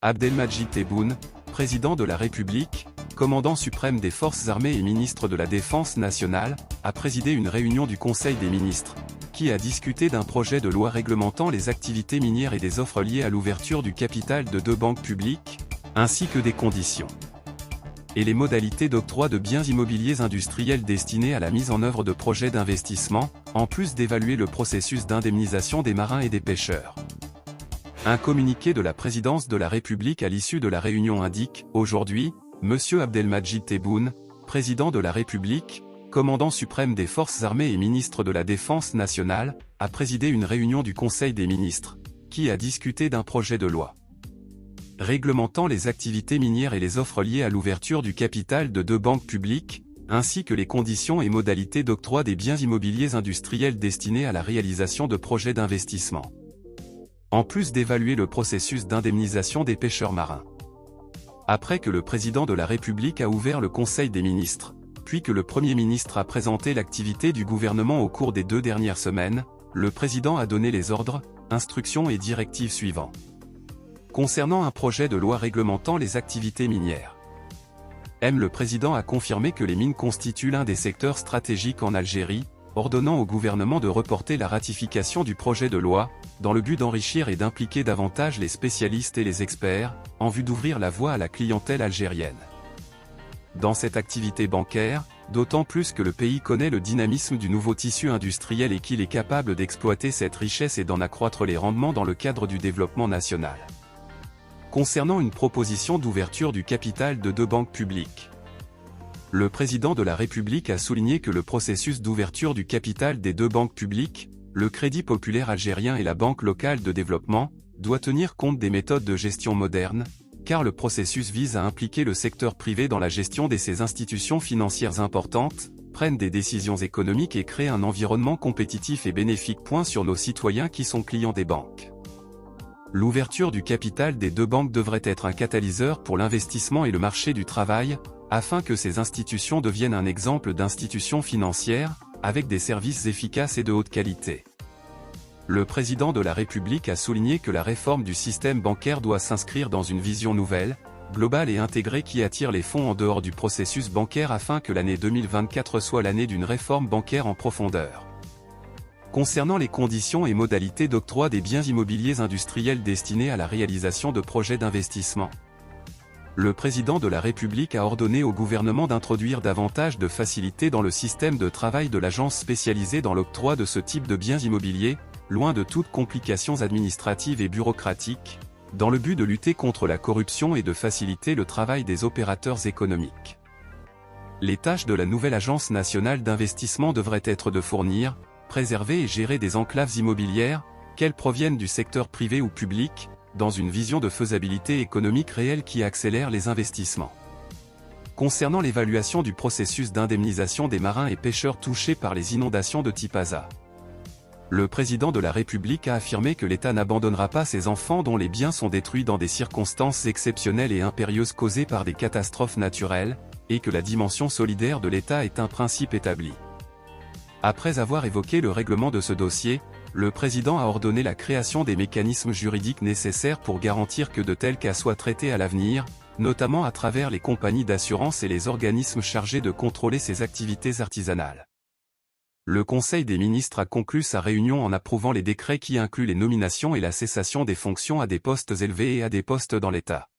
Abdelmadjid Tebboune, président de la République, commandant suprême des forces armées et ministre de la Défense nationale, a présidé une réunion du Conseil des ministres, qui a discuté d'un projet de loi réglementant les activités minières et des offres liées à l'ouverture du capital de 2 banques publiques, ainsi que des conditions et les modalités d'octroi de biens immobiliers industriels destinés à la mise en œuvre de projets d'investissement, en plus d'évaluer le processus d'indemnisation des marins et des pêcheurs. Un communiqué de la présidence de la République à l'issue de la réunion indique, aujourd'hui, M. Abdelmadjid Tebboune, président de la République, commandant suprême des forces armées et ministre de la Défense nationale, a présidé une réunion du Conseil des ministres, qui a discuté d'un projet de loi réglementant les activités minières et les offres liées à l'ouverture du capital de 2 banques publiques, ainsi que les conditions et modalités d'octroi des biens immobiliers industriels destinés à la réalisation de projets d'investissement. En plus d'évaluer le processus d'indemnisation des pêcheurs marins. Après que le président de la République a ouvert le Conseil des ministres, puis que le Premier ministre a présenté l'activité du gouvernement au cours des 2 dernières semaines, le président a donné les ordres, instructions et directives suivants. Concernant un projet de loi réglementant les activités minières. Le président a confirmé que les mines constituent l'un des secteurs stratégiques en Algérie, ordonnant au gouvernement de reporter la ratification du projet de loi, dans le but d'enrichir et d'impliquer davantage les spécialistes et les experts, en vue d'ouvrir la voie à la clientèle algérienne. Dans cette activité bancaire, d'autant plus que le pays connaît le dynamisme du nouveau tissu industriel et qu'il est capable d'exploiter cette richesse et d'en accroître les rendements dans le cadre du développement national. Concernant une proposition d'ouverture du capital de 2 banques publiques. Le président de la République a souligné que le processus d'ouverture du capital des 2 banques publiques, le Crédit populaire algérien et la Banque locale de développement, doit tenir compte des méthodes de gestion modernes, car le processus vise à impliquer le secteur privé dans la gestion de ces institutions financières importantes, prennent des décisions économiques et créent un environnement compétitif et bénéfique. Sur nos citoyens qui sont clients des banques. L'ouverture du capital des 2 banques devrait être un catalyseur pour l'investissement et le marché du travail, afin que ces institutions deviennent un exemple d'institutions financières, avec des services efficaces et de haute qualité. Le président de la République a souligné que la réforme du système bancaire doit s'inscrire dans une vision nouvelle, globale et intégrée qui attire les fonds en dehors du processus bancaire afin que l'année 2024 soit l'année d'une réforme bancaire en profondeur. Concernant les conditions et modalités d'octroi des biens immobiliers industriels destinés à la réalisation de projets d'investissement. Le président de la République a ordonné au gouvernement d'introduire davantage de facilité dans le système de travail de l'agence spécialisée dans l'octroi de ce type de biens immobiliers, loin de toutes complications administratives et bureaucratiques, dans le but de lutter contre la corruption et de faciliter le travail des opérateurs économiques. Les tâches de la nouvelle Agence nationale d'investissement devraient être de fournir, préserver et gérer des enclaves immobilières, qu'elles proviennent du secteur privé ou public, dans une vision de faisabilité économique réelle qui accélère les investissements. Concernant l'évaluation du processus d'indemnisation des marins et pêcheurs touchés par les inondations de type ASA. Le président de la République a affirmé que l'État n'abandonnera pas ses enfants dont les biens sont détruits dans des circonstances exceptionnelles et impérieuses causées par des catastrophes naturelles, et que la dimension solidaire de l'État est un principe établi. Après avoir évoqué le règlement de ce dossier, le président a ordonné la création des mécanismes juridiques nécessaires pour garantir que de tels cas soient traités à l'avenir, notamment à travers les compagnies d'assurance et les organismes chargés de contrôler ces activités artisanales. Le Conseil des ministres a conclu sa réunion en approuvant les décrets qui incluent les nominations et la cessation des fonctions à des postes élevés et à des postes dans l'État.